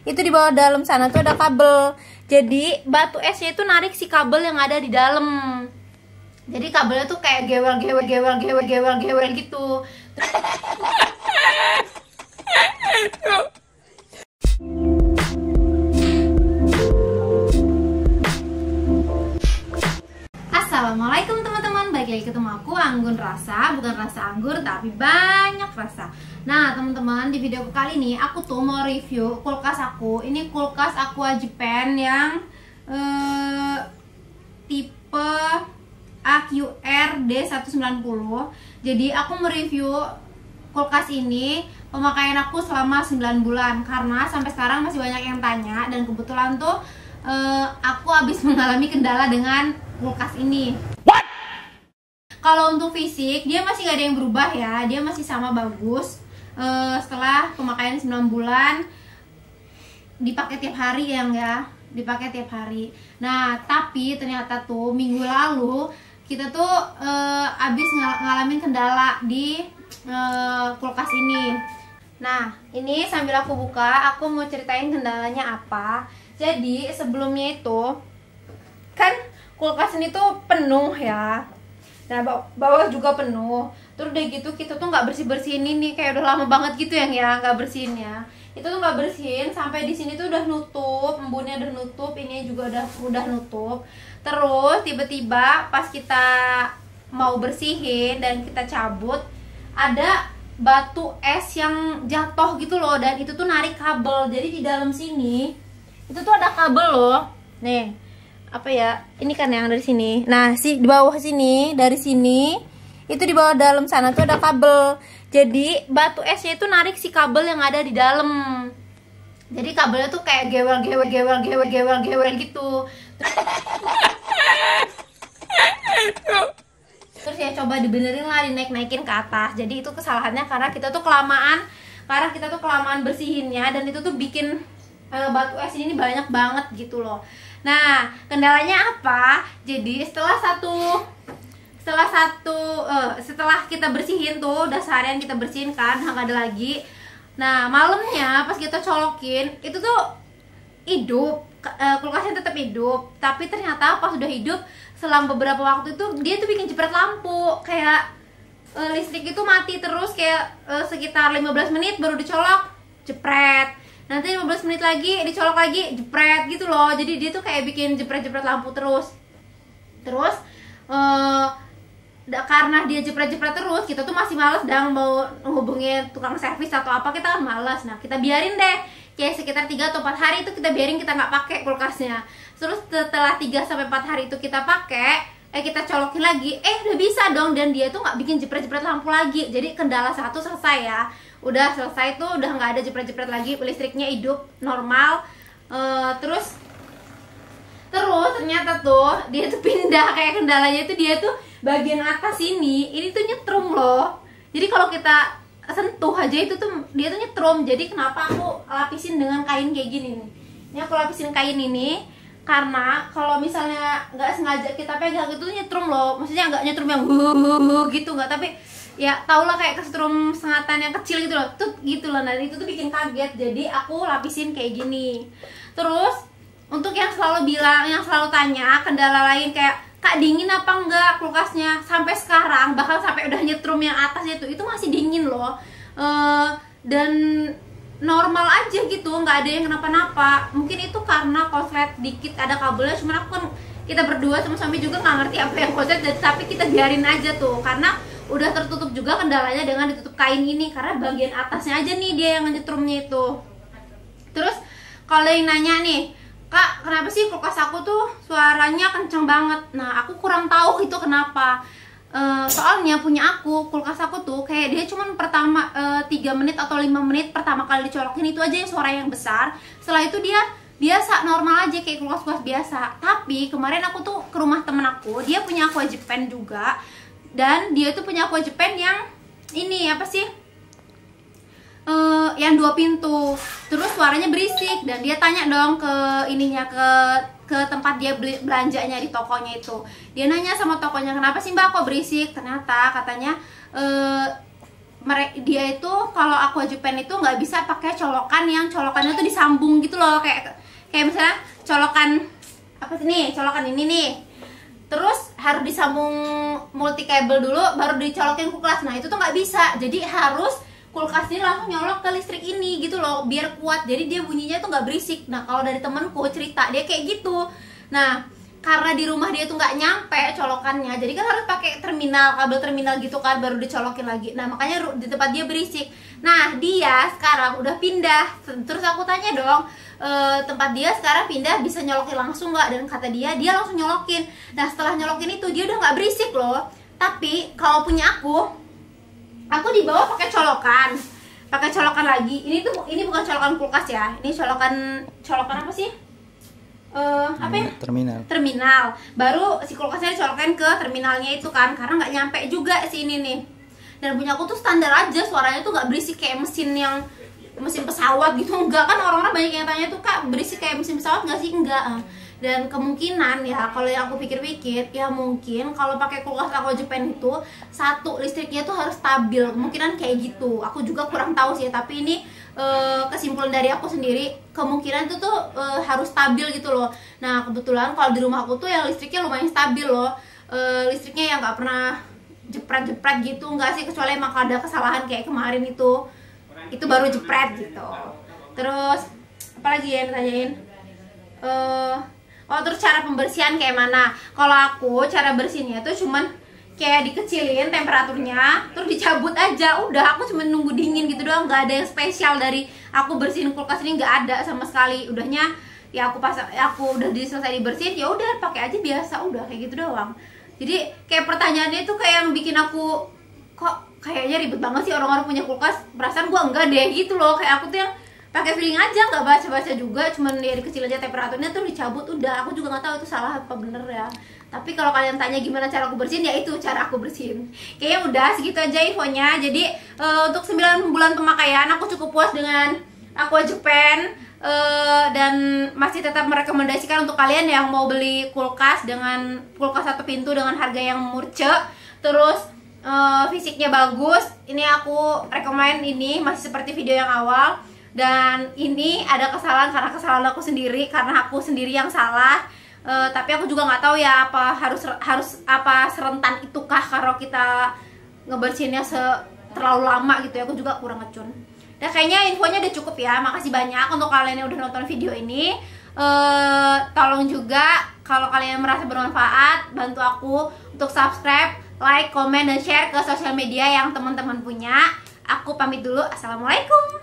itu di bawah dalam sana tuh ada kabel. Jadi batu esnya itu narik si kabel yang ada di dalam. Jadi kabelnya tuh kayak gewel gitu. Assalamualaikum teman-teman, balik lagi ketemu aku Anggun Rasa. Bukan rasa anggur tapi banyak rasa. Nah teman-teman, di video kali ini aku tuh mau review kulkas aku. Ini kulkas Aqua Japan yang tipe AQR D190. Jadi aku mereview kulkas ini, pemakaian aku selama 9 bulan. Karena sampai sekarang masih banyak yang tanya. Dan kebetulan tuh aku habis mengalami kendala dengan kulkas ini. Kalau untuk fisik dia masih gak ada yang berubah ya, dia masih sama bagus. Setelah pemakaian 9 bulan, dipakai tiap hari ya enggak? Dipakai tiap hari. Nah tapi ternyata tuh minggu lalu kita tuh habis ngalamin kendala di kulkas ini. Nah ini sambil aku buka, aku mau ceritain kendalanya apa. Jadi sebelumnya itu kan kulkas ini tuh penuh ya. Nah bawah juga penuh. Terus udah gitu kita tuh nggak bersih-bersihin ini, kayak udah lama banget gitu ya nggak bersihinnya. Itu tuh nggak bersihin sampai di sini tuh udah nutup, embunnya udah nutup, ini juga udah nutup. Terus tiba-tiba pas kita mau bersihin dan kita cabut, ada batu es yang jatuh gitu loh, dan itu tuh narik kabel. Jadi di dalam sini itu tuh ada kabel loh. Nih, apa ya? Ini kan yang dari sini. Nah, di bawah sini, dari sini itu di bawah dalam sana tuh ada kabel. Jadi batu esnya itu narik si kabel yang ada di dalam. Jadi kabelnya tuh kayak gewel gitu. Terus ya coba dibenerin lah, dinaik-naikin ke atas. Jadi itu kesalahannya karena kita tuh kelamaan bersihinnya, dan itu tuh bikin batu es ini banyak banget gitu loh. Nah kendalanya apa? Jadi setelah kita bersihin tuh, udah seharian kita bersihin kan, nggak ada lagi. Nah malamnya pas kita colokin itu tuh hidup, kulkasnya tetap hidup. Tapi ternyata pas udah hidup, selang beberapa waktu itu dia tuh bikin jepret lampu, kayak listrik itu mati terus, kayak sekitar 15 menit baru dicolok jepret, nanti 15 menit lagi dicolok lagi jepret gitu loh. Jadi dia tuh kayak bikin jepret-jepret lampu terus karena dia jepret-jepret terus, kita tuh masih males dang mau hubungin tukang servis atau apa, kita kan males. Nah kita biarin deh kayak sekitar 3 atau 4 hari itu kita biarin, kita nggak pakai kulkasnya. Terus setelah 3 sampai 4 hari itu kita pakai, kita colokin lagi, udah bisa dong, dan dia tuh nggak bikin jepret-jepret lampu lagi. Jadi kendala satu selesai ya, udah selesai tuh, udah nggak ada jepret-jepret lagi, listriknya hidup normal. Terus ternyata tuh dia tuh pindah, kayak kendalanya tuh dia tuh bagian atas ini tuh nyetrum loh. Jadi kalau kita sentuh aja itu tuh dia tuh nyetrum. Jadi kenapa aku lapisin dengan kain kayak gini nih? Ini aku lapisin kain ini karena kalau misalnya nggak sengaja kita pegang itu nyetrum loh. Maksudnya nggak nyetrum yang gitu, nggak, tapi ya tau lah kayak kesetrum sengatan yang kecil gitu loh, tuh gitu loh. Nah itu tuh bikin kaget, jadi aku lapisin kayak gini. Terus untuk yang selalu tanya kendala lain kayak, Kak dingin apa enggak kulkasnya, sampai sekarang bahkan sampai udah nyetrum yang atasnya itu masih dingin loh. Dan normal aja gitu, nggak ada yang kenapa-napa. Mungkin itu karena konslet dikit ada kabelnya, cuman aku kan, kita berdua sama suami juga nggak ngerti apa yang konslet, tapi kita biarin aja tuh karena udah tertutup juga kendalanya dengan ditutup kain ini, karena bagian atasnya aja nih dia yang nyetrumnya itu. Terus kalau yang nanya nih, Kak kenapa sih kulkas aku tuh suaranya kenceng banget? Nah aku kurang tahu itu kenapa. Soalnya punya kulkas aku tuh kayak dia cuman pertama 3 menit atau 5 menit pertama kali dicolokin itu aja yang suara yang besar. Setelah itu dia biasa normal aja kayak kulkas biasa. Tapi kemarin aku tuh ke rumah temen aku, dia punya Aqua Japan juga, dan dia tuh punya Aqua Japan yang ini apa sih, yang 2 pintu. Terus suaranya berisik, dan dia tanya dong ke ininya, ke tempat dia belanjanya di tokonya itu. Dia nanya sama tokonya, kenapa sih mbak kok berisik? Ternyata katanya dia itu kalau Aquajupen itu nggak bisa pakai colokan yang colokannya tuh disambung gitu loh, kayak misalnya colokan apa sih nih, colokan ini nih, terus harus disambung multi cable dulu baru dicolokin kulkas. Nah itu tuh nggak bisa, jadi harus kulkas ini langsung nyolok ke listrik ini gitu loh biar kuat, jadi dia bunyinya tuh nggak berisik. Nah kalau dari temanku cerita dia kayak gitu. Nah karena di rumah dia tuh nggak nyampe colokannya, jadi kan harus pakai terminal, kabel terminal gitu kan baru dicolokin lagi. Nah makanya di tempat dia berisik. Nah dia sekarang udah pindah, terus aku tanya dong, tempat dia sekarang pindah bisa nyolokin langsung nggak? Dan kata dia langsung nyolokin. Nah setelah nyolokin itu dia udah nggak berisik loh. Tapi kalau punya aku dibawa pakai colokan lagi. Ini bukan colokan kulkas ya, ini colokan apa sih? Apa ya? Terminal. Baru si kulkasnya dicolokin ke terminalnya itu kan, karena nggak nyampe juga si ini nih. Dan punya aku tuh standar aja, suaranya tuh nggak berisik kayak mesin pesawat gitu, enggak kan. Orang-orang banyak yang tanya tuh, Kak berisik kayak mesin pesawat nggak sih? Enggak. Dan kemungkinan ya kalau yang aku pikir-pikir ya mungkin kalau pakai kulkas Aquajupen itu satu listriknya tuh harus stabil, kemungkinan kayak gitu. Aku juga kurang tahu sih, tapi ini kesimpulan dari aku sendiri, kemungkinan itu tuh harus stabil gitu loh. Nah kebetulan kalau di rumah aku tuh yang listriknya lumayan stabil loh, listriknya yang nggak pernah jepret-jepret gitu, nggak sih, kecuali emang ada kesalahan kayak kemarin itu baru jepret gitu. Terus apalagi ya yang ditanyain? Oh terus cara pembersihan kayak mana? Kalau aku cara bersihnya tuh cuman kayak dikecilin temperaturnya, terus dicabut aja, udah. Aku cuma nunggu dingin gitu doang, nggak ada yang spesial dari aku bersihin kulkas ini, nggak ada sama sekali. Udahnya ya aku udah selesai dibersihin, ya udah pakai aja biasa, udah kayak gitu doang. Jadi kayak pertanyaannya itu kayak yang bikin aku kok kayaknya ribet banget sih orang-orang punya kulkas. Perasaan gua enggak deh gitu loh, kayak aku tuh yang pakai feeling aja, nggak baca-baca juga, cuman ya dikecil aja temperaturnya terus dicabut, udah. Aku juga nggak tahu itu salah apa bener ya. Tapi kalau kalian tanya gimana cara aku bersihin, ya itu cara aku bersihin. Kayaknya udah segitu aja infonya. Jadi untuk 9 bulan pemakaian aku cukup puas dengan Aquajupen, dan masih tetap merekomendasikan untuk kalian yang mau beli kulkas satu pintu dengan harga yang murce, terus fisiknya bagus. Ini aku rekomend, ini masih seperti video yang awal. Dan ini ada kesalahan karena kesalahan aku sendiri, karena aku sendiri yang salah. Tapi aku juga nggak tahu ya apa harus apa serentan itukah kalau kita ngebersihinnya terlalu lama gitu ya. Aku juga kurang ngecun. Dan kayaknya infonya udah cukup ya. Makasih banyak untuk kalian yang udah nonton video ini. Tolong juga kalau kalian merasa bermanfaat, bantu aku untuk subscribe, like, komen, dan share ke sosial media yang teman-teman punya. Aku pamit dulu. Assalamualaikum.